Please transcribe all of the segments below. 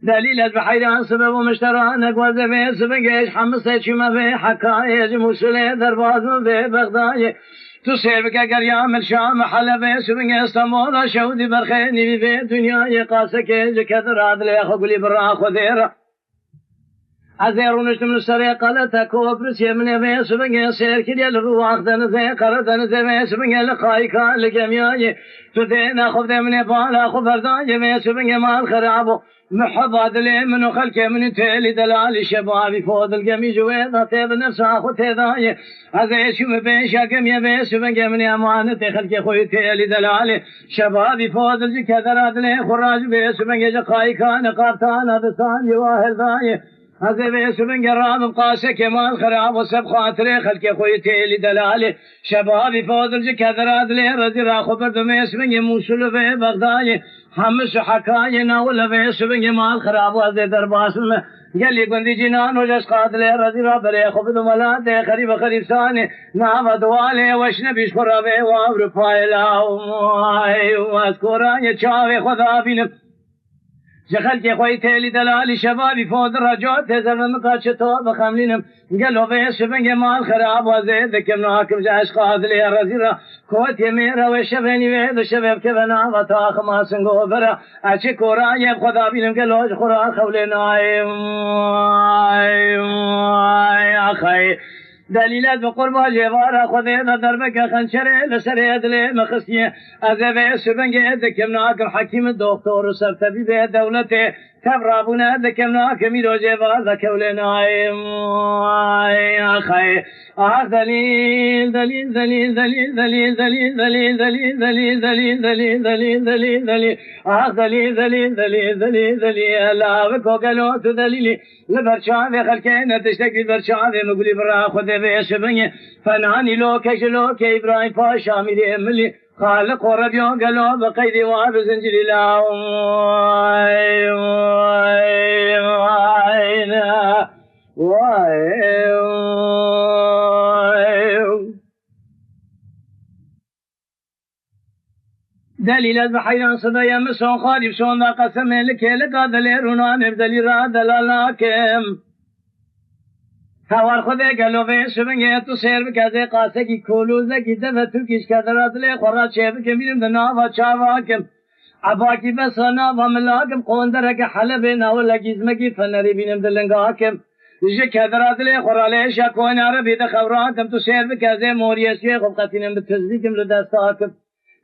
دليل بحيران سبب ومشترانك وزبي سبقش حمصة شما في حكايج مسلي درباز في بغداد تصير بك قريام الشام حلب سبق اسطنبول شودي برخيني في دنيا قاسك كثر عدل خقلي برا خذيره ازيرونش من السرقة لتكوبرس يمني في سبق سير كدي الرواق دنزي قردن زي سبق لقايكا لجميعي تدين خذ من بالا خبر داي في سبق مال خرابو محباد لي من خلك من تيلي دلال الشباب فوض الجمي جويضة تيب نفسها خو تيداي ازي شوف بيشا كم يبي سبق من امانة خلك خوي تيلي دلال شباب فوض الجكذرات لي خراج بي سبق قايكا نقابتان دسان يواهل داي هذا بيس من قرام قاسة كمال خراب وسب خاطري خلك خوي تيلي دلالي شبابي فاضل كذرات لي رزي خبر دميس من موصل في بغداد حمس حكاينا ولا بيس من مال خراب وزي درباس قال لي قندي جنان وجس قاتل رزي ربري خبر ملاد خريب خريب ثاني نعم دوالي وش نبي شربي وابر فايلا واذكر يا خدا بينم جخل که خوی تیلی دلالی شبابی فود رجوت زمن قاش تو بخملینم قالوا بيش بنج مال خراب وزيد كم ناكم جاش قادلي رزيرا كوت يميرا وشبني ويد شباب كبنا وطاخ ما سنغو برا اشي كورا يب خدا بينم قالوا خورا خولنا يا اخي دليلات بقربا جوارا خذينا دربك خنشري لسري ادلي مخسيه اذا سبنج ادكم ناكم حكيم الدكتور سبتبي به دولته تبرابنا ادكم ناكم يدو جوار ذكولنا يا اخي دليل دليل دليل دليل دليل دليل دليل دليل دليل دليل دليل دليل دليل دليل دليل دليل دليل دليل دليل لا بكوكلو دليلي لبرشاوي خلكينا تشتكي برشاوي مقولي برا خذ بيشبني فناني لوكش لوك ابراهيم باشا ميري ملي خالق وربيو قالوا بقيدي واب زنجري لا دليل بحيران صدايا مسون خالي بسون ذا قسم لك لقادلي رونا نبدلي راد للاكم هوار خده قالوا في شبنگه تو سير بكازي قاسكي كولوزكي دفتو كيش كدرات لي خورات شيبك ميرم دناوا چاواكم عباكي بسنا وملاكم قوندرك حلبنا ولا جزمكي فنري بينم دلنگاكم جي كدرات لي خورالي شاكوين عربي دخوراكم تو سير بكازي موريسي خبقتينم بتزديكم لدستاكم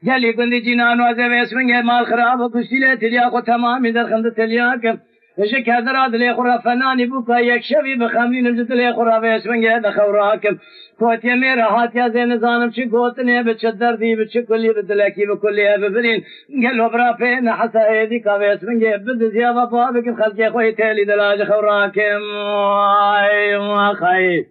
قال لي قندي جنان وازي اسمنگه مال خراب وكشتيلة تلياقو تمامي در خند تلياكم اجي كذرات لي خرا فناني بوكا يك شبي بخمرين نجد لي خرا باسمنگه دخوراكم كوت يميرا هات يا زين زانم شي كوتني بتشدر دي بتشكلي بدلكي بكلي ببرين قال له برا فين حسا ايدي كا اسمنگه بد زيابا بابك خلقي خوي تيلي دلاج خوراكم اي خاي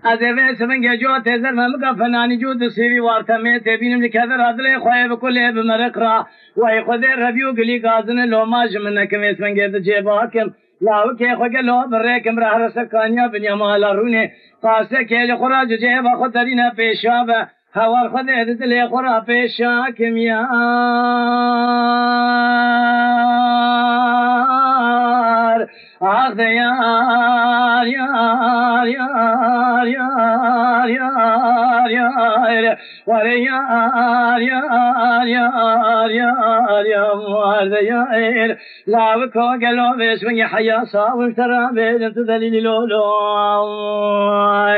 ازوی سمنگ جو تزر ممکا فنانی جو دسیوی وارتمی تبینم لکذر عدل خواه بکلی بمرق را وی خود ربیو گلی گازن لوماج منکم اسمنگ دجیباکم لاو که خواه لو برکم راه رسکانیا بنیا مالا رونه قاسه که لخورا جیبا خود درین پیشا با هوار خود دل خورا پیشا کم یار آخ یار یار یار یار یار یار وره یار یار یار یار یار یار لاو کو گلو بسمنگ حیا صاحب ترا بنت دلیل لولو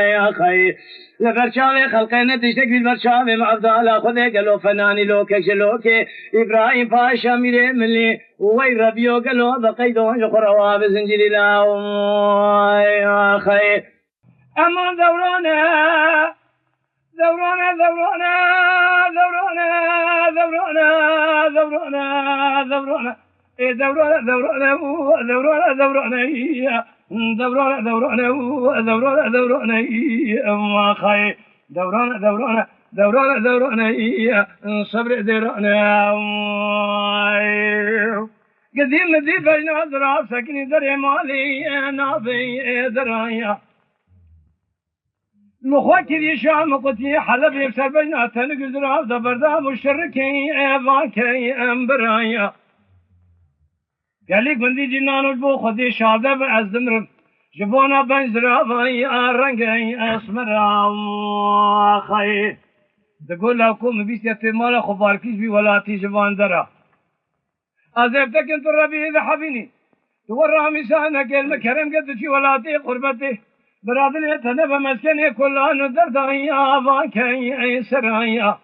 یا خیر لبرشاوي خلقنا تشتك في البرشاوي معبدالا خذي قالوا فناني لوكك شلوكي إبراهيم باشا ميري ملي وي ربيو قالوا بقيدون جخروا بزنجري لا يا خير أما دورونا دورونا دورونا دورونا دورونا دورونا دورونا دورونا دورونا دورونا دورونا دورنا دورنا دورنا دورنا ما خاي دورنا دورنا دورنا دورنا صبر درنا قديم دي بجنا درا سكني دري مالي انا في درايا مخوكي دي شام قتي حلب يبسر بجنا تنقزرا دبردا مشركي باكي امبرايا گلی گندی جنانوش بو خودی شاده به از دمرم جبونا بنزرا وی رنگ اسمرا خی دقول لكم بيست مال خباركيش بي ولاتي جبان درا ازبتك انت ربي اذا حبيني تورى مسانك المكرم قد شي ولاتي قربتي برادني تنب مسكني كلان دردايا فاكي سرايا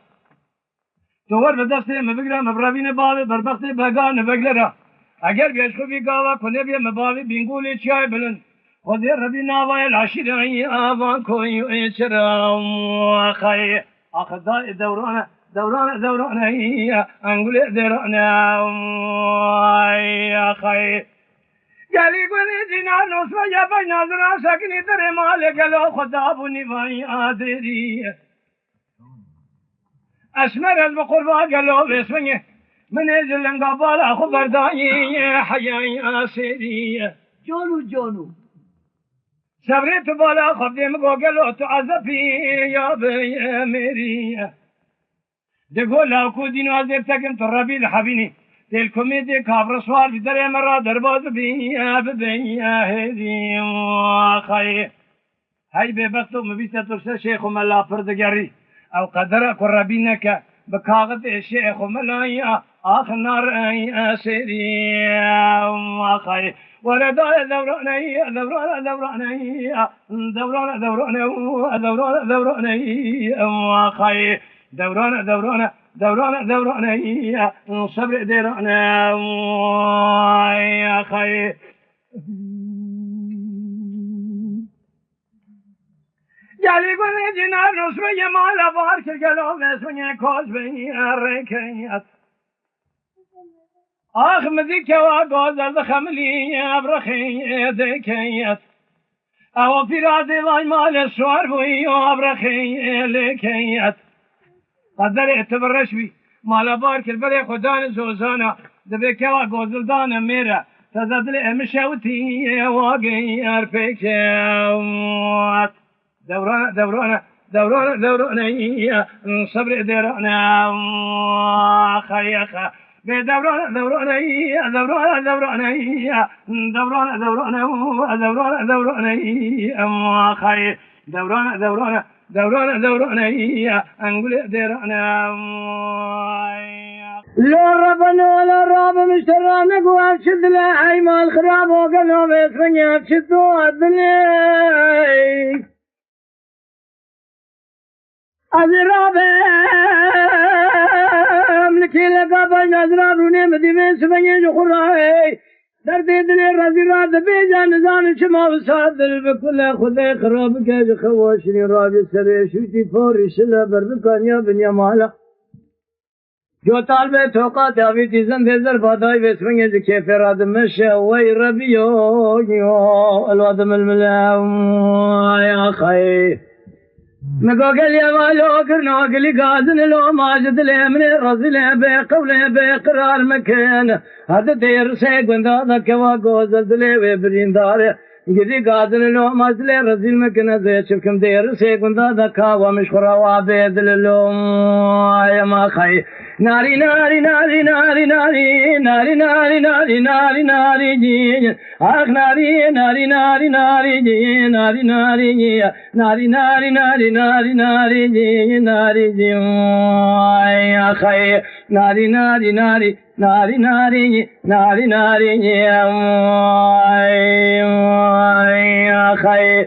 تور بدستي مبقرا مبرابين بالي بربختي بقان بقلرا اگر بيشخو بي قاوا كوني بي مبالي بينقولي چاي بلن خذي ربي ناواي العشيري فاكي سرا خي أخذ دورانه هي أنقول دورانه يا خي قال يقولي جنان نصر يا بين نظرة سكني ترى مالك لو خدابني وين أدري أسمر البقربة قالوا باسمه من أجل قبل أخبر داي حياة سيري جانو صبرت بالا خدم قالوا تعذبي يا بي ميري دقول لو دين عذبتكم تربي الحبيني تلكم دي كابر سوار بدر مرة درباز بي بدي هدي خي هاي ببختو مبيسة ترسل شيخ ملا فردقري او قدر قربينك بكاغت الشيخ ملايا آخر نار اي سيري خي ورداء دوراني خي دوراني صبر ديرانا يا خي جالي قولي جنار نصري مالا بارك القلوب اسمي كوز بني الركيات آخ مذيك وقوز الخملي أبرخي ذكيت أو في رادي ضاي مال السوار بوي أبرخي لكيت قدر اعتبرش بي مال بارك البري خدان زوزانا دبيك وقوز الدانا ميرا تزاد لي مشاوتي واقي أرفيكات دوران صبر ديرانا خيخة دوراني أما خي دوراني أنقول ديرانا لا ربنا ولا رب مشترانك وأبشد له أي مال خراب وقلنا بيسرني أبشد وأدلي أزرابي أملكي لك بين أزرابوني مدينة سبني جخراي دردي دلي رزي راد بيجا نزان شما وصادل بكل خذي خرابك جخواشني رابي سري شوتي فوري شلا بربكان يا بنيا مالا جو طالبه توقات أبي تيزن تزر باداي بسمني جكي فراد مشا وي ربيو الوادم الملاو يا خي نقول يا مالو كرنا قلي قازن لو ماجد لي من رزله بقوله بقرار مكان هذا دير سيقون ذاك وقوز لي وبريندار قلي قازن لو ماجد لي رزل مكان زي شفكم دير سيقون ذاك ومشخرا وعبيد للو يا ما خي ناري ناري ناري ناري ناري ناري ناري ناري ناري ناري جي آخ ناري ناري ناري ناري جي ناري ناري جي ناري ناري ناري ناري ناري جي ناري جي يا خي ناري ناري ناري ناري ناري جي ناري ناري جي يا خي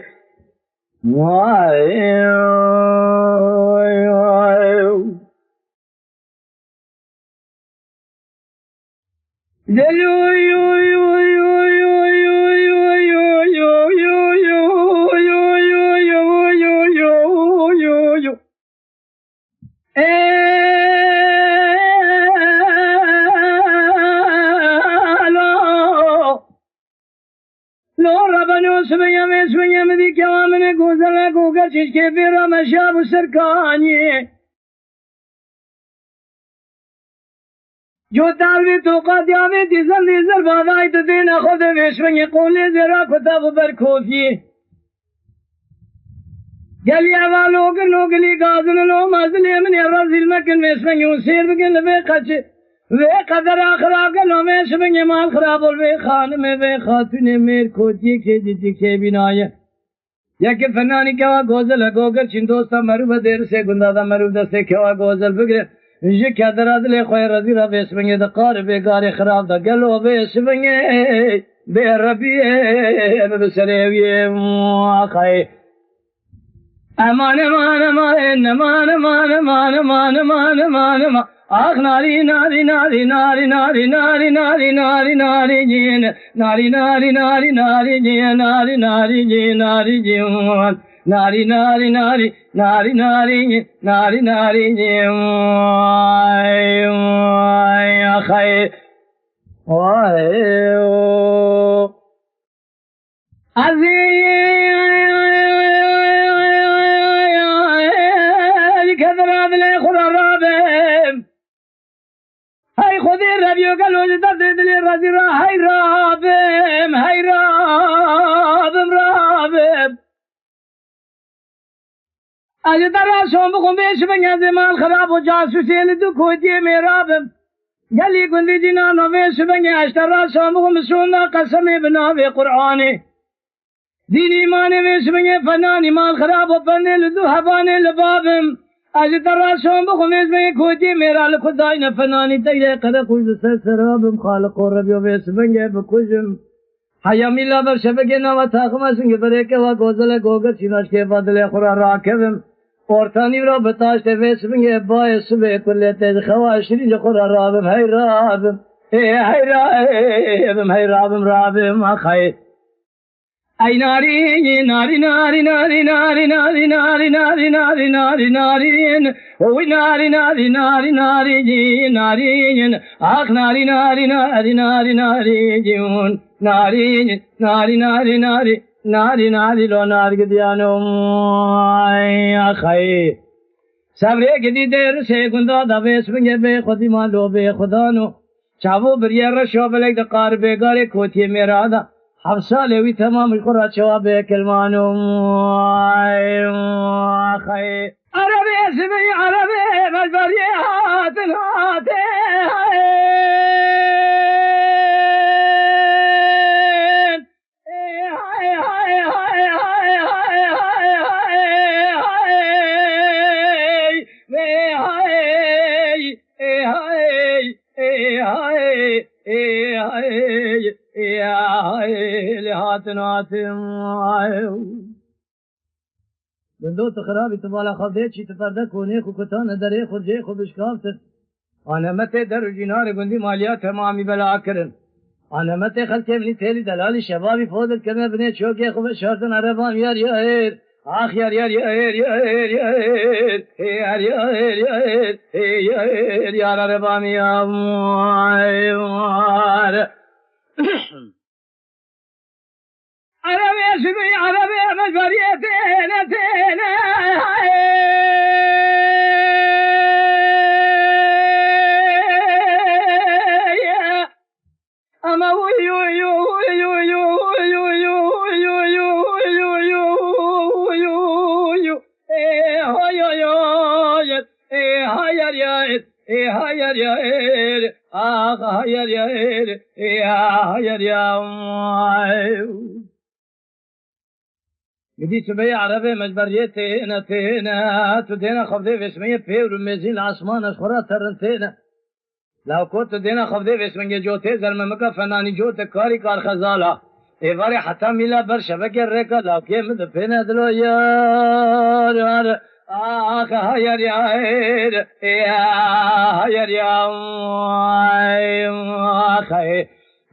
के बेरा में शाब सरकानी जो तालवी तो قاديامي ديزل باداي تدين اخذ بيشمن يقول لي زرا كتاب بركوفي قال يا والو قلو قلي قازن لو مازل من يرزل مكن بيشمن يوسير بقن بيقش و قدر خراب گلومه شبنگ مال خراب و خانم و خاتون میر کوتی که دیدی که بینایه یک فنانی که گوزل گوگر چین دوستا مرو دیر سے گندا مرو دسته که گوزل بگره جی کدر ادل خوی رضی را بسمنگ دقار بگار خراب دا گلو بسمنگ به ربی بسریوی خی امان امان امان امان امان امان امان امان امان امان آخ ناری ناری ناری ناری ناری ناری ناری ناری ناری جین ناری ناری ناری ناری جین ناری ناری جین ناری جین ناری ناری ناری ناری ناری ناری ناری جین خیر هاي خذي الراديو قالوا لي درد لي الراديو هاي رابم هاي رابم رابم أجي دراسهم بقوم بيش من زمان خراب وجاسوسي لدو كودي ميرابم قال لي قندي جنانو بيش من اشتراسهم بقوم سونا قسمي بنابي قرآني دين إيماني بيش من فناني مال خراب وفني لدو هباني لبابم أجي دراسهم بقوم بيش من كودي ميرا لكداين فناني تيلي قد قوز سرابم خالق ربيو بيش من بكوزم حيامي لا برشبكنا وتاخمسن بريكه وغوزل غوغر چيناش के बदले खुरा राकेवम औरतानी रा बताशते वेसबिंगे बायस बे कुलते खवाशरी जो खुरा राबम है राबम ए है राबम है राबम राबम खाए आई नारी नारी नारी नारी नारी नारी नारी नारी नारी नारी नारी ओ नारी नारी नारी नारी जी नारी आख नारी नारी नारी नारी नारी जीवन नारी नारी नारी नारी नारी नारी लो नारी दियानो खाए सबरे गिदी देर से गुंदा दबेस बिंगे बे खुदी मान लो बे खुदानो चावो बरिया रशो बलेक दकार बे गारे कोथी मेरा दा حفصة لوي تمام القرى شواب كلمانو خي عربي اسمي عربي مجبريات هاتي بندو تخرابي تبالا خفديت شي تفردك ونيخو كتان دريخو جيخو بشكافتت أنا متى در جنار قندي ماليات تمامي بلا أكرن أنا متى خلتي مني تيلي دلالي شبابي فوضل كلمة بنيت شوكي خو بشارتن عربان يار يار آخ يار يار يار يار يار يار يار يار يار عربان يار عربي اسمي عربي مجبريتين تين أما ويو يو يو يو يو يو يو يو يو يو يو يو هاي يا هاي يا هاي يا آخ هاي يا هاي يا قدي سبي عربي مجبريتين تينا تدينا خفضي باسمية بيور مزين العصمان أشخرا ترنتينا لو كنت تدينا خفضي باسمية جوتي زلممكا فناني جوت كاري كار خزالا إيواري حتى ميلا بر شبكة ريكا لو كي مدفين دلو يار آخ هير يار هير يار آخ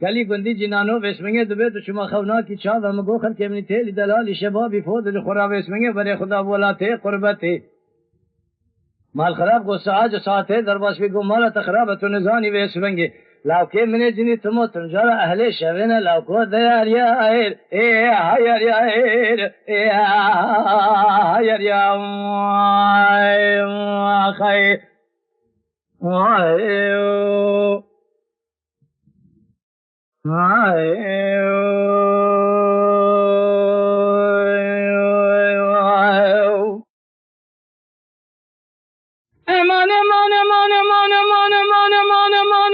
قالي قندي جنانو باسمية دبيت شما خوناكي شاذا مقوخر كمني تيلي دلالي شبابي فوض الخراب باسمية بري خدا بولاتي قربتي مال خراب قو ساعة ساعتي درباس بيقو مالا تخرابة نزاني باسمية لو كي مني جني تمو تنجر أهلي شبنا لو كو ديار يا هير هير يا هير هير يا خير أمان أمان أمان أمان أمان أمان أمان أمان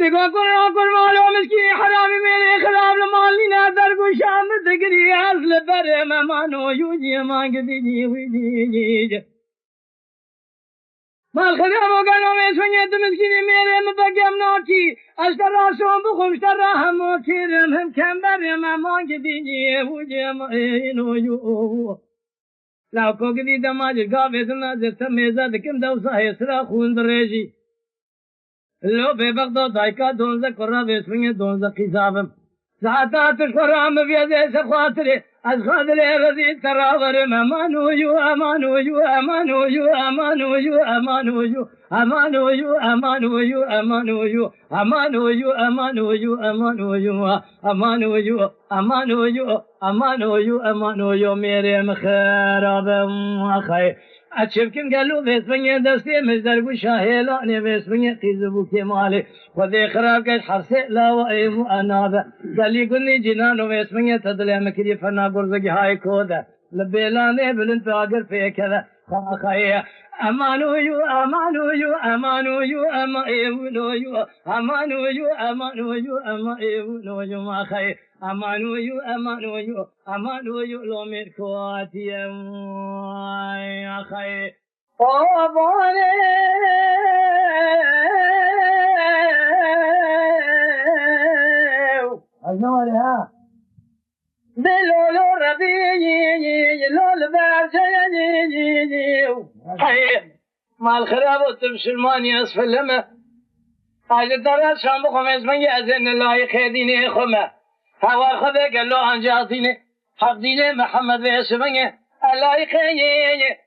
نگاه کن معلوم است که حرامی میره خراب مالی ندار گوشم دگری اصل بره منو یوجی مانگ دیجی ویجی مال خراب و گنام اسمنیت مسکینی میره مبگم ناکی اشتر راسون بخمشتر رحمو کیرم هم کم بره مانگ دیجی ویجی اینو یو لو کوک دیدم ماجر گاویدم نازر تمیزه دکم دوسای سرا خون دریجی لو به بغداد دایکا دونزه کرا بسمینه دونزه قیزابم ساعتاتش کرام بیاده سخاطره از خاطره رزید تراور امانو یو امانو یو امانو یو امانو یو امانو یو امانو یو امانو یو امانو یو امانو یو امانو یو امانو یو امانو یو امانو یو امانو یو امانو یو میره مخرابم اخی اچبکن گلو بسمنه دستی مزدر بو شاهلانه بسمنه قیزبو کماله خودی خراب کش حرسه لا و ایمو انابه گلی کنی جنانو بسمنه تدلی مکری فنا گرزگی های کوده لبیلانه بلند پاگر پیکده خاخایه امانو یو امانو یو امانو یو اما ایمونو یو امانو یو امانو یو اما ایمونو یو ماخایه امانو یو امانو یو امانو یو لومیر خواتیم آخای آبانه از نواره ها دلولو ربیی لول برجنی مال خراب و تمسلمانی اسفلمه اجد دارد شام بخوام اسمن یه ازن لایق دینه خمه هوا خدا قال له انجاتيني حق ديني محمد بيسمني لایق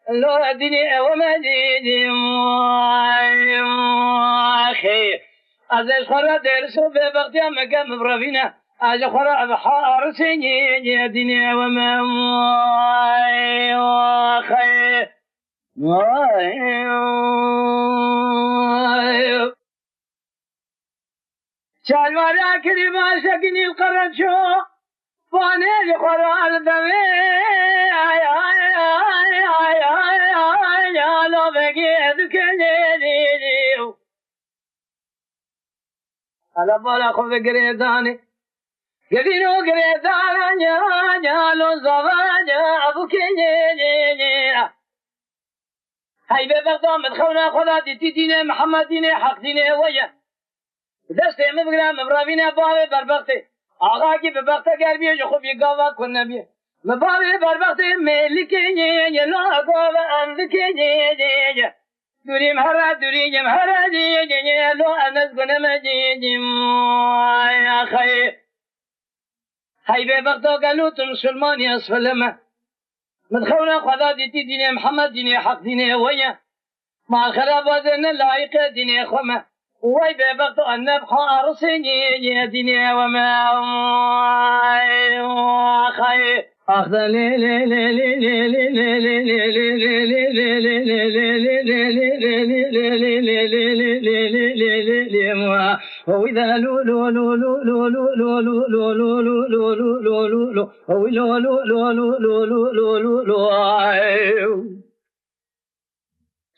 لو ديني وما ديني اخي از خورا درسو به وقتی مگم بروینه از خورا بحار سنی ديني وما اخي شالوارا كريما سكني القرنشو فاني لقران دمي يا لو بقيت كنيني على بالا خذ قريداني قبينو قريدانا يا لو زواجا ابو كنيني هاي ببغداد مدخونا خذا ديني محمد ديني حق ديني ويا دسته مبگرم مبروینه باوی بربخته آقا کی به بخته گرمیه جو خوب یگاوا کن نبیه مباوی بربخته ملکنیه یلا گاوا اندکنیه دوریم هر دوریم هر دیگه لو انز کنم دیگیم آخی هی به بخته گلو تو مسلمانی اسفلمه مدخونا خدا دیتی دین محمد دین حق دین ویا ما خراب وزن لایق دین خمه وای به وقت النبخ عرسني دنيا وما خير اخذ لي لي لي لي لي لي لي لي واذا لو لو لو لو لو لو لو لو لو لو لو لو لو لو لو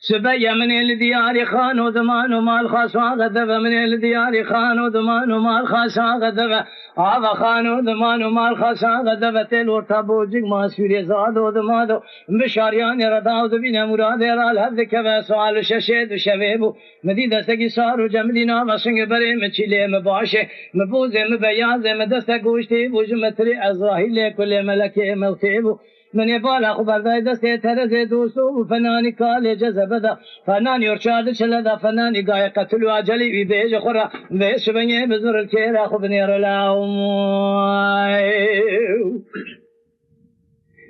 سبي من الديار خان وزمان ومال خاص غذب من الديار خان وزمان ومال خاص غذب هذا خان وزمان ومال خاص غذب تلو تبوجك ما سوري زاد وزمان بشاريان ردا وذبين مراد رال هذك سؤال ششد شباب مدينه سقي صار وجمدينا بسنگ بري مچلي مباشه مبوزه مبياز مدسته گوشتي بوجمتري ازراهيل كل ملك ملتيب من يبالغ خبر دسته ترز دوستو فناني کال جذبه فناني ارشاد چلده فناني گای قتل واجلي بيج خورا بيش بني بزر الكيرا خبنير لاهم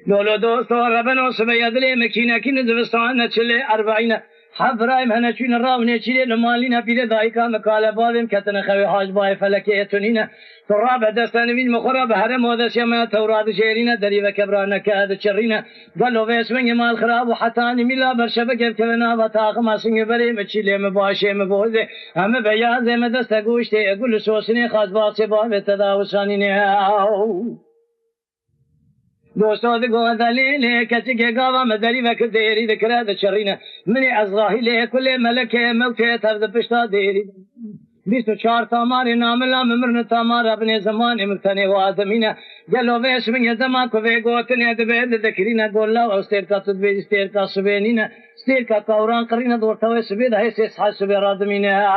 لولو دوستو ربنا سبيدلي مكينه كين دبستان چله 40 حبرايم هنچين راوني چله لمالينا بيد دايكا مقاله بادم كتن خوي حاج باي فلكي تنينه تراب دستان من مخرب هرم ودشما تورات شيرين دري وكبران كاد شرينا قالوا بيسمن مال خراب وحتاني ملا برشبك كلنا وتاخ ما سن بري مچيله مباشه مبوزه هم بياز مدست گوشت گل سوسني خاص واسه با تداوساني دوستو دگو دلیل کسی که گاوا مدری وقت دیری دکره دچرینا منی از راهی لی کل ملک موت ترد پشتا دیری 24 تامار ناملا ممرن تامار ابن زمان مفتنی و آدمینه گلو ویش من زمان کو وی گوتنی دبید دکرینه گولا و استرکا تدبید استرکا سبینینه استرکا کوران قرینه دورتوی سبید هی سیس حسب رادمینه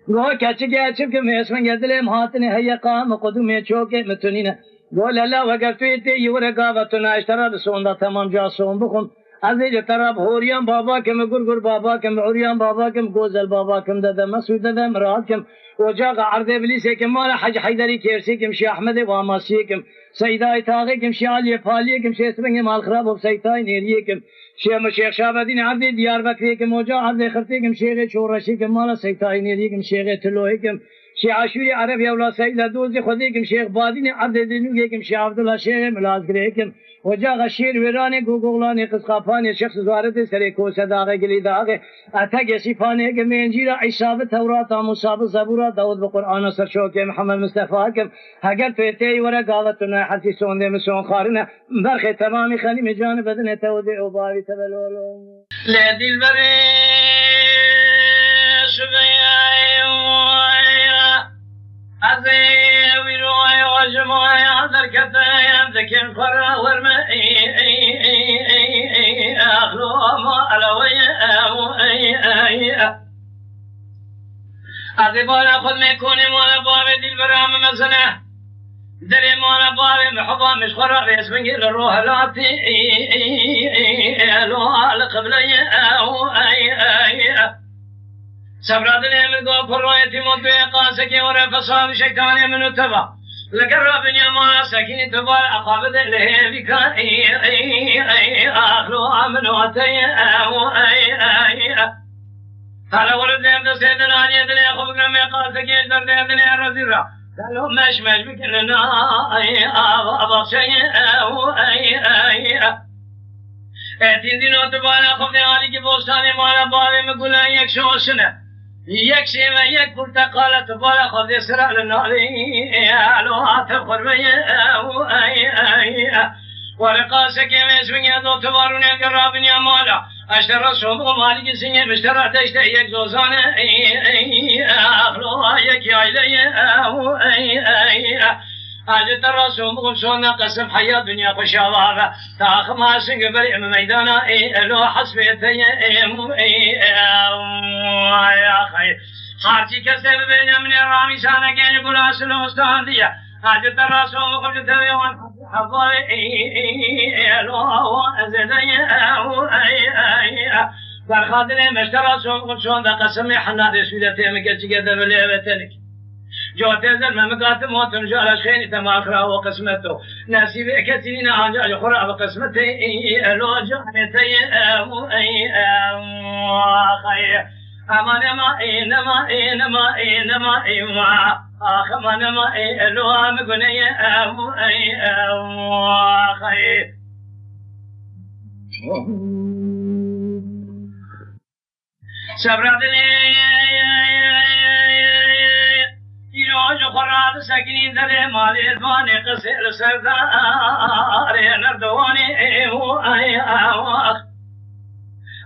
گو کچی گچم که میش من گدلم هاتنی هی قام قدومی چوکه متونینه گو لالا وگر تویتی یور گاوتون اشترا بسوندا تمام جاسون بخون از اینجا طرف هوریان بابا کم گرگر بابا کم عریان بابا کم گوزل بابا کم داده مسعود داده مراد کم وجاق عرض ابلیسی کم مال حج حیدری کیرسی کم شی احمد واماسی کم سیدای تاغی کم شی علی پالی کم شی سبنگ مال خراب و سیدای نیری کم شیخ شابدین عبد دیار بکری کم وجا عرض خرطی کم شیخ چورشی کم مال سیدای نیری کم شیخ تلوی کم شیخ عاشوری عربی اولا سید دوزی خودی کم شیخ بادین عبد دینوگی کم شیخ عبدالله شیخ ملازگری کم وجا شیر ویرانی گوگلانی قسقافانی شخص زوارت سری کوسه داغه گلی داغه اتک سیفانی که منجیرا عیساب تورات مصاب زبور داود بقرآن سرشوک محمد مصطفی کم اگر پیتی ورا قالتنا حسی سونده مسون خارنه برخ تمامی خنیم جان بدن تودی او باوی تبلولو لدیل بری از ویروی و جمعی در کتایم دکن خورا ورمه اخلو ما علوی از بالا خود میکنی مالا بابی دل برام مزنه دلی مالا بابی محبا مش خورا بیس بنگل روح لاتی لوها لقبلی سبراد من گو پرویتی مدوی قاسکی و رفصاب شیطانی منو تبا لقرب نعما سكين تبار أقابد له بكان آخلو منو أتي هلا ولد يمد سيدنا علي دني أخو بكرم قاسكي در دني الرزيرة قالوا مش بكلنا أبغى شيء تندينو تبار أخو علي كي بوستاني مالا باري مقولا يك شوشنه یک شیوه یک پرتقاله تبالا خود سرع لنالی علوها تبخر بيه ورقاسه که میسونگه دو تبارون القرابن یا مالا اشترا صبح مالی سنگه بشترا تشته یک زوزانه اخلوها یک عیله حاجت الرسول بغمسونا قسم حياة دنيا خشاوها تاخ ما سنگ بريء ميدانا لو حسبيتي يا خير خارجي كسب بين من الرامي سانا كان يقول أسل مستهدية حاجت الرسول بغمسونا تبيوان حضاري لو أزدي برخادني مشترى رسول بغمسونا قسم حنا رسولتي مكتش قدر بليبتنك جوتزر ممقات موتن جالش خيني تماخرا وقسمته ناسي كثيرين عجال خرا وقسمته لو جانتي خير امان ما اخ من ما لو ام غني خير صبرني يروج خراد سكنين در مال الفان قصر سردار نردواني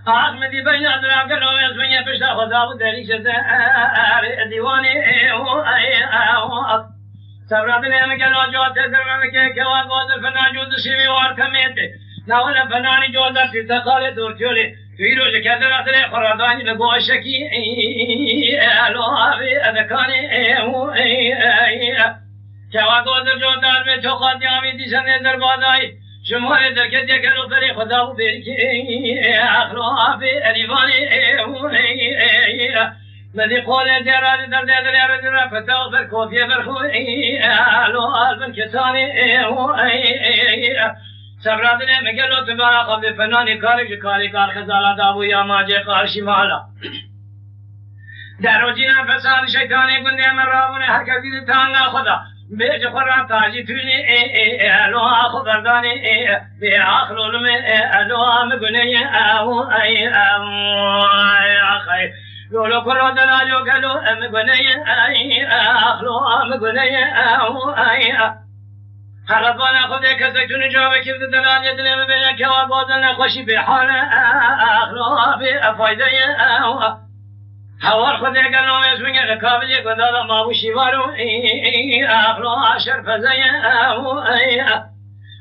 احمدي بين ادراك لو يسمي بشتا خدا ودري شدار ديواني صبرتني مكلو جوت درمك كوا بود فناجود سيمي واركميته ناول فناني جودر تقال دورتولي فيروز كدرات لي خراداني بغوشكي الو ابي اذكاني كوا بود جودر में ठोका दियावी दिशने दरबादाई شمال درکت کلو فری خدا و برکی اخلو ابي اليواني مدي قول جراد در در در فتاو بر کوفی برخو الو البن کسانی صبرادنه مگلو تبارا قبل فنانی کاری کار خزالا دابو یا ماجه قارشی مالا در وجینا فساد شیطانی گنده من رابونه هر کسی تانگا خدا بیج خورا تاجی تونی الو آخو بردانی بی آخلول میں الو آم گنی آخی لولو کرو دلاجو کلو ام گنی آخلو آم گنی خرابانا خود کسی تونی جواب کیف دلال یدنه ببینه که و بازن خوشی به حال اخلاق به فایده هوار خود اگر نامیز بگه رکابلی گدادا مابوشی وارو اخلو عشر فزایه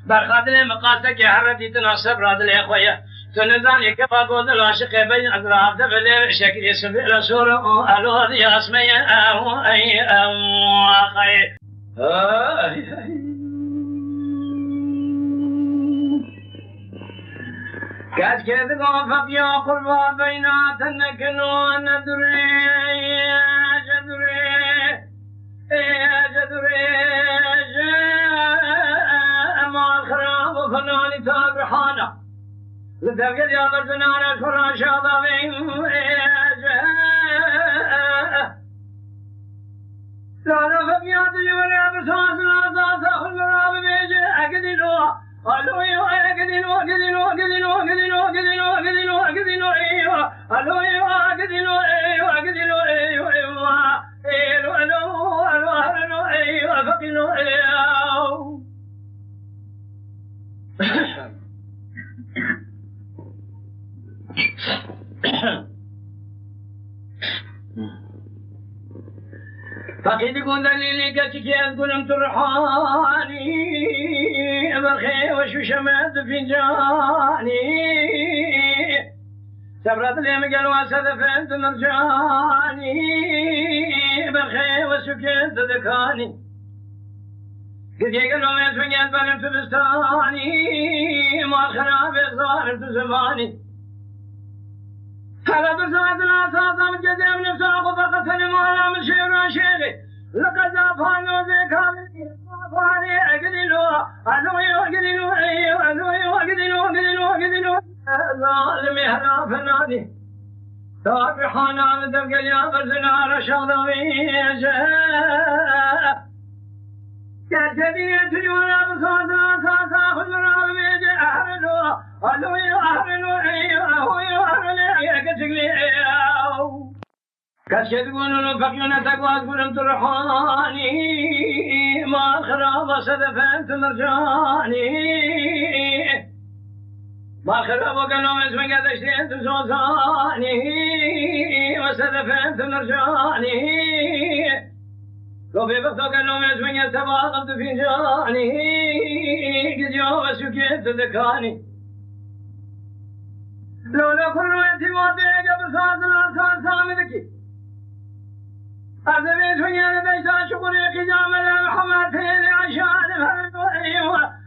برخادل مقاسه که هر دیت ناصب رادل خویه تو نزانی که با گودل عاشق بین از رافته بله شکلی سبی رسول الو دی اسمه خیر قد كذب فقيا قربا بينات نكنو ندري جدري ما الخراب فناني تابحانا لتفقد يا برزنانا الفراشا ضبين لا فقيا تجونا بسواس لا تاسا خلنا بميجي أكدلوا فقيد يقول دليلي قتك يقولم ترحاني برخي وشو شمت فنجاني سبرت لي مقل واسد فنت مرجاني برخي وشو كنت ذكاني قد يقلوا من سويت بلمت بستاني ما الخراب صارت زماني هذا برزاد الأساس من جديم نفسه وفقتني مولا من شيرا شيري لقد أفانو ذكاني أفاني أقدلو ألوي وأقدلو ألوي وأقدلو ظالمي هلا فناني طابحانا من دفق اليوم برزنا رشاض ويجا كالجديد تجونا بصوت الأساس أخذ رابي أهلو ألوي أهلو كشد قولوا فقينا تقوى قولم ترحاني ما خراب صدفت مرجاني ما خراب قالوا اسمك دشتين تزوزاني وصدفت مرجاني لو في وقت قالوا اسمك تباغت في جاني قد يوم سكت ذكاني لولا كل اعتمادي قبل صاد الانسان سامدك أذبت ويا بيت شكري قدام الحماتين عشان أيوة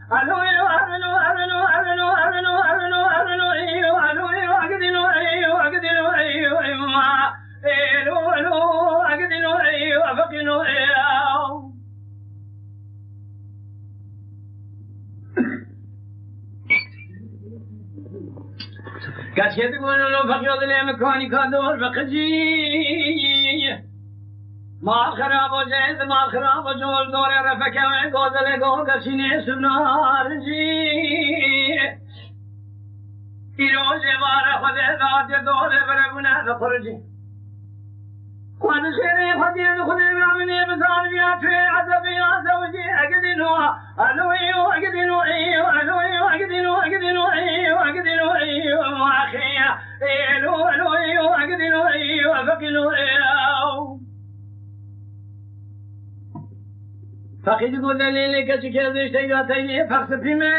كاشكي تقولوا له فقيض لي مكاني كادور بقجي ما خراب وزيد ما خراب وجول دور رفك وقوزل قوزل سنار جي إلو زبار خذ ذات دور بربنا ذخرجي قد سيري خدير خذ بعمني بزار بيات في عذبي يا زوجي أقدنوا ألوي أقدنوا أيوه ألوي أقدنوا أقدنوا أيوه أقدنوا أيوه أخي ألو ألوي أقدنوا أيوه فقنوا أيوه فقيد يقول لي كذا اشتياتي فرس فيما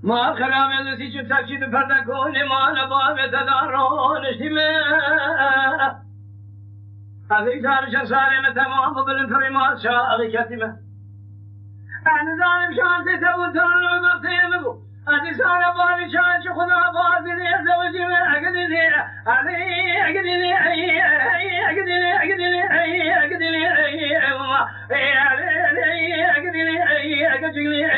ما خرام الذي شو تكشيد فردكون ما نبغى تدارون اشتماء هذه صار شصار تمام بالانفرامات شاء كتمه أنا ظالم شان تسوتون وبقيمه هذه صار بالي شان خدا بازني زوجي من أقدني علي أقدني أي أقدني أقدني أي أقدني أي أقدني أي أقدني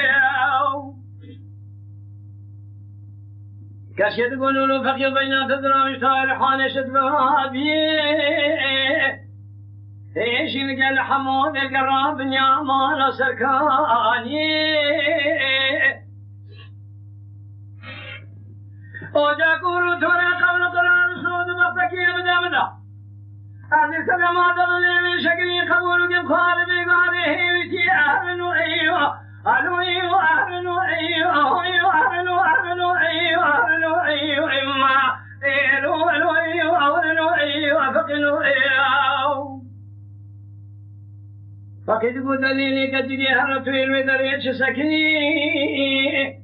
كاشي تقولوا له فقير بينات الدراويش طارحان شد بهابي ايش اللي قال حمود القراب يا مال سركاني وجا كورو تورا قبل قرار سود بطكي مدامنا هذه سلامات الله من شكلي قبول قم خاربي قاري ويتي أهلنو أيوه أهلو أيوه أهلنو أيوه أهلو أهلو أهلو أيوه أهلو أيوه إما دلیلی که دیگه هر توی علمی داره چه سکنی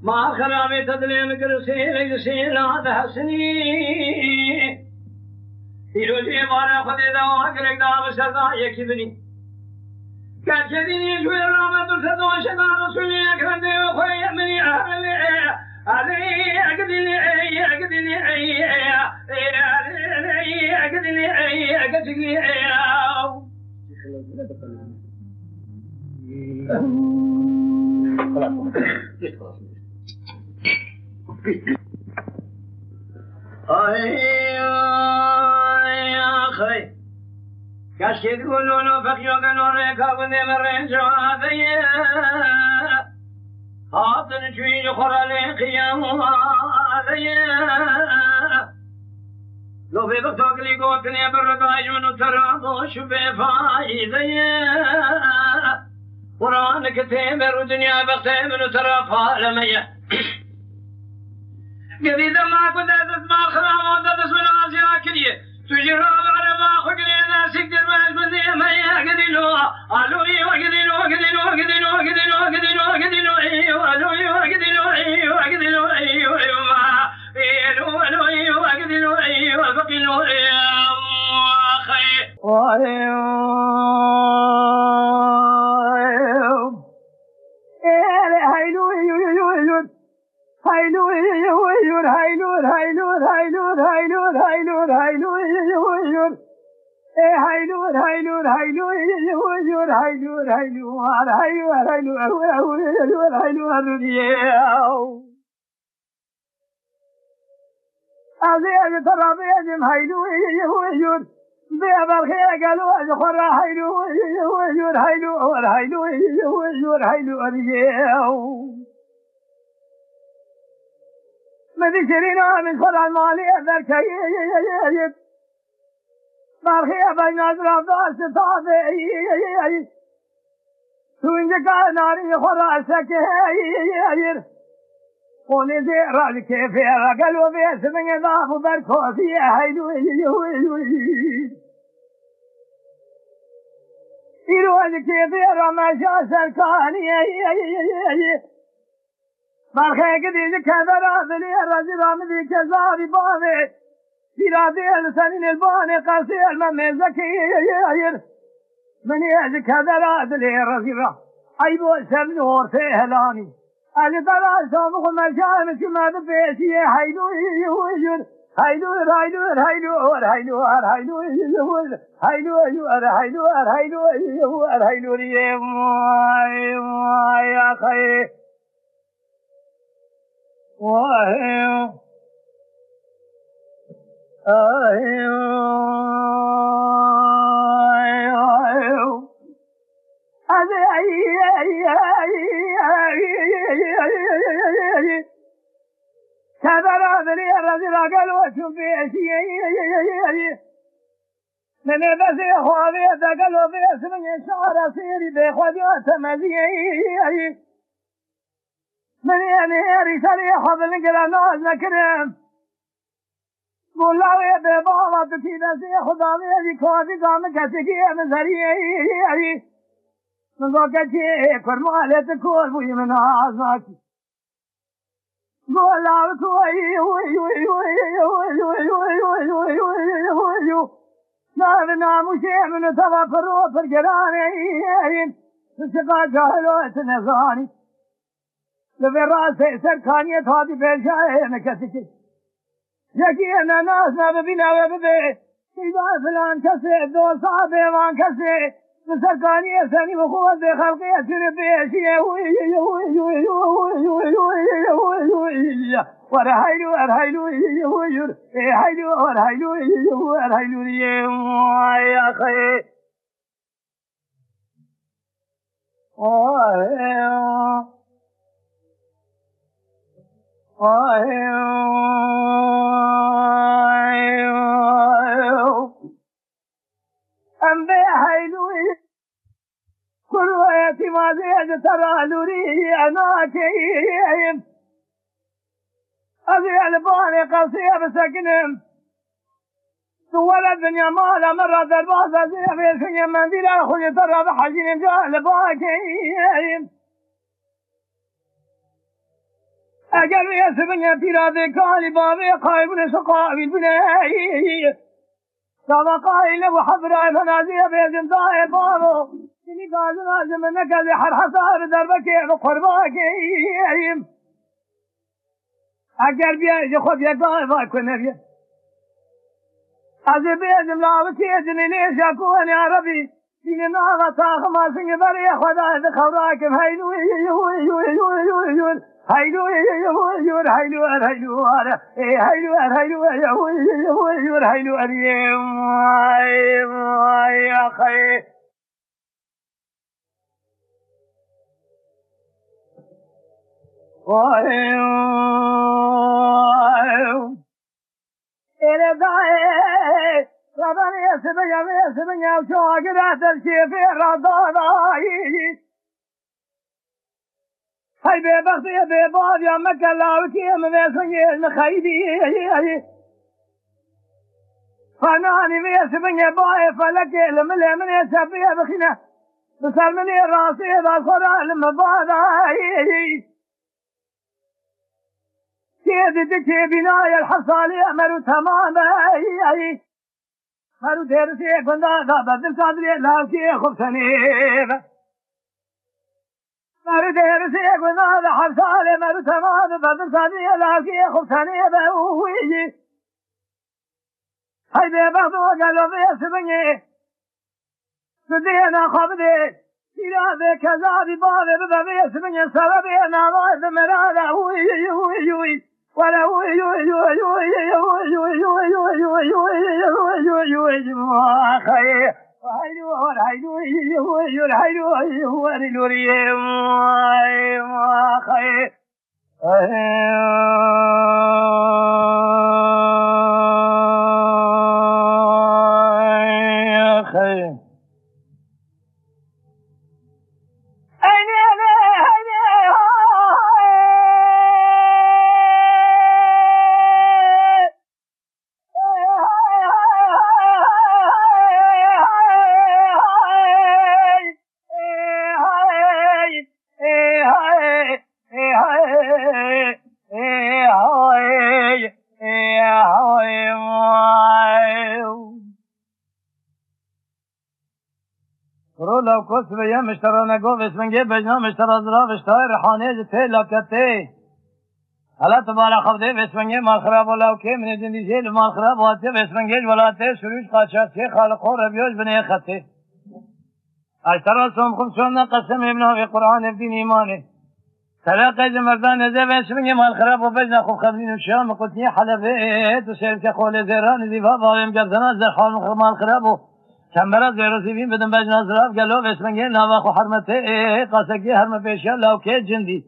ما خرابی تدلیم کرسی لگسی لاد حسنی پیروزی بارا خودی دوا کرک دا بسردا یکی بنی گرچه دینی جوی رامت و صدو شکا رسولی اکرم دیو خوی امنی اهلی علی اگدینی ای اگدینی ای علی اگدینی ای اگدینی ای آخی کشکی دولونو فقیوگنو ریکاگونی مرین جوادیه حاضر جوین خرالی قیام آدیه لو بی بطاقلی گوتنی بردائی منو ترابوش بفایدیه قرآن كتاب رو دنيا بختي منو ترى فالمية قديد ما كنت تسمع خرام وانت تسمع نازيا كريه تجرب على ما خقني ناس يقدر ما يقولني ما يقدروا علوي وقدروا وقدروا وقدروا وقدروا وقدروا وقدروا ايوه علوي وقدروا ايوه وقدروا ايوه ايوه علوي وقدروا ايوه فقلوا ايوه اخي مذكرنا من خلع المالي ذركي بارخي بين أزراب دار ستافي توينجك ناري خلع سكي قولي زي رالك في رقل وبيس من ضاف بركو في هيدو إلوانك في رمشا سركاني بارخي قديد كذا راضلي الرجل عمدي كذاري بامي إرادي السنين الباني قاسي الممي زكي من يعز كذا راضلي الرجل عيبو سبن ورثي هلاني أجي طلال سامخ المرشان كما ببيسي هيدو يوجد هيدو هيدو هيدو هيدو هيدو هيدو هيدو هيدو هيدو يا أخي وهيو كبر ذري الرجل قال وشوف بيشي من بسي خوابي قالوا باسم شعر سيري بخوادي وتمزي من يعني سري حضن قرناز نكرم مولاوي ببابا تكيدا سي خدامي دي خوادي قام كسكي مزري من ذاكتي كرمالة تكون بوي من عزاكي مولاوي كوي نار مشي من تبا فرو فرقراني سقا جاهلو تنزاني لبراس سركانية هذه بيشاء مكسكي يكي أنا ناس ما ببينا وببي إذا فلان كسي دول صعبي وان كسي سركانية سني وقوة بخلقية تنبيشي ورهيلو ورهيلو هيلو ورهيلو ورهيلو يا أخي أمبي هيلوي كل وياتي ما زيد ترى لوري أنا كيم أبي الباني قصية بسكنم سوال الدنيا مالا مرة درباز زي في منديل أخذ ترى بحجين جال باكين أجل يسبني في راد كالي بابي قايبن سقاوي البناي سبقاي له حبراء منازي بيزن داي بابو اللي قال لازم نكذ حرحصار دربك بقرباكين أجل بيجي خذ يا قايبا كنبيه از بیدم لاوتی جنینی شکوان یا ربی دیگه ناغا تاخ ما سنگ بری خدا از خوراکم هیلو هیلو هیلو هیلو هیلو هیلو هیلو هیلو هیلو هیلو ربنا يسبني وشاقرات الشيف الرضاضاي هاي ببختي بباب يا مكة لاوتي مبسني المخيدي فناني بيسبني باي فلك الملي من يسبي بخنا بسلمني راسي بالخرا المباضاي كيدتي بناي الحصالي أمر تمامي مرو دير سي بندا دا بدل قادري لاوكي خب سنيب مرو دير سي بندا دا حصالي مرو تمام بدل قادري لاوكي خب سنيب ويجي هاي بيبغضو قالوا بيسبني سدينا خبدي سيرا بكذابي بابي بيسبني سببي ناضي بمرادا ويجي ولا لو كسب يا مشترى نقوف اسمن جيب بجنا مشترى ظراف اشتاير حانيج تي لكتي هلا تبارا خفضي باسمن جيب مال خراب ولو كي من الدين جيل مال خراب واتي باسمن جيب ولا تي سروج قاشاتي خالقو ربيوش بني خطي اشترى سوم خمسون قسم ابنه في قرآن ابدين ايماني تلاقي زمردان ازي باسمن جيب مال خراب وبجنا خوف خبرين الشام قلتني حلبيت وسيرك خول زيران ذي بابا ويمقردنا زرحان مال خرابو چنبرا زیرو سیبین بدن بجنا زراف گلو بسمنگی نوا خو حرمته قاسگی حرم پیشا لوکه جندی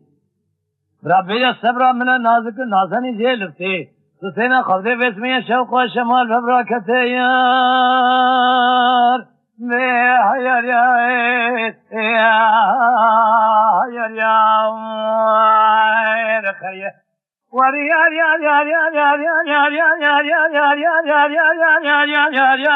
ربی الصبر من نازک نازنی جلفته سسینا خفده بسمی شوق و شمال ببراکته یار یار یار خیه وريار يا يا يا يا يا يا يا يا يا يا يا يا يا يا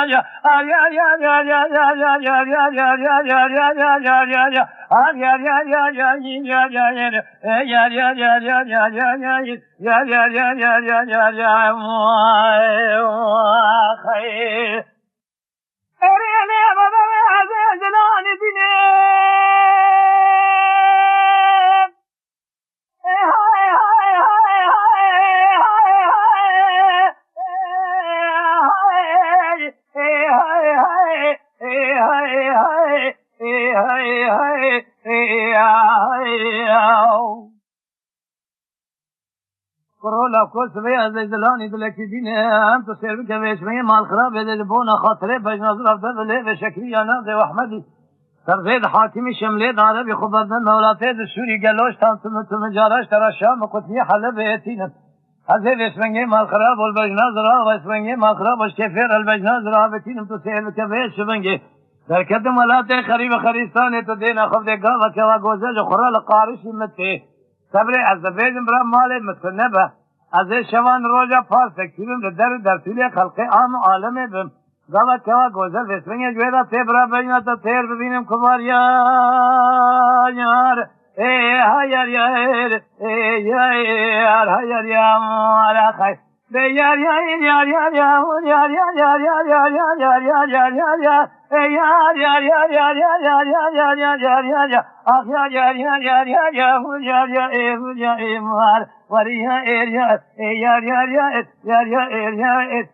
كرولا كوس بيا زي دلاني دلكيدين هم تسير بك بيشمية مع الخراب زي بونا خاطري بجنازر أفضل ليه بشكري أنا زي وأحمدي سرزيد حاكمي شمليد عربي خبرنا مولاتيد السوري قالوش تم جاراش ترى الشام قطني حلب يتينا هذي بيشمية مع الخراب والبجنازر ويشمية مع الخراب والشكفير البجنازر بتينم تسير بك بيشمية در کدم ولات خریب خریستان تو دینا خود گاوا که واگوزه جو خورال قارش مته صبر از بیدم برا مال متنبه از شوان روزا پاس فکرم در طول خلق عام عالم بم زاوت کوا گوزل وسمنگ جویدا تبرا بینا تا تیر ببینم کمار یار ای هایار یار ای یار هایار یا مالا خی به یار یار یار یار یار یار یار یار یار یار یار یار یار یار ای یار یار یار یار یار یار یار یار یار یار یار آخ یار یار یار یار یار یار یار یار ای مار وریا یار یار یار یار یار یار یار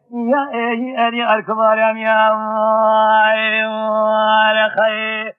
یار یار کمارم یا مار خی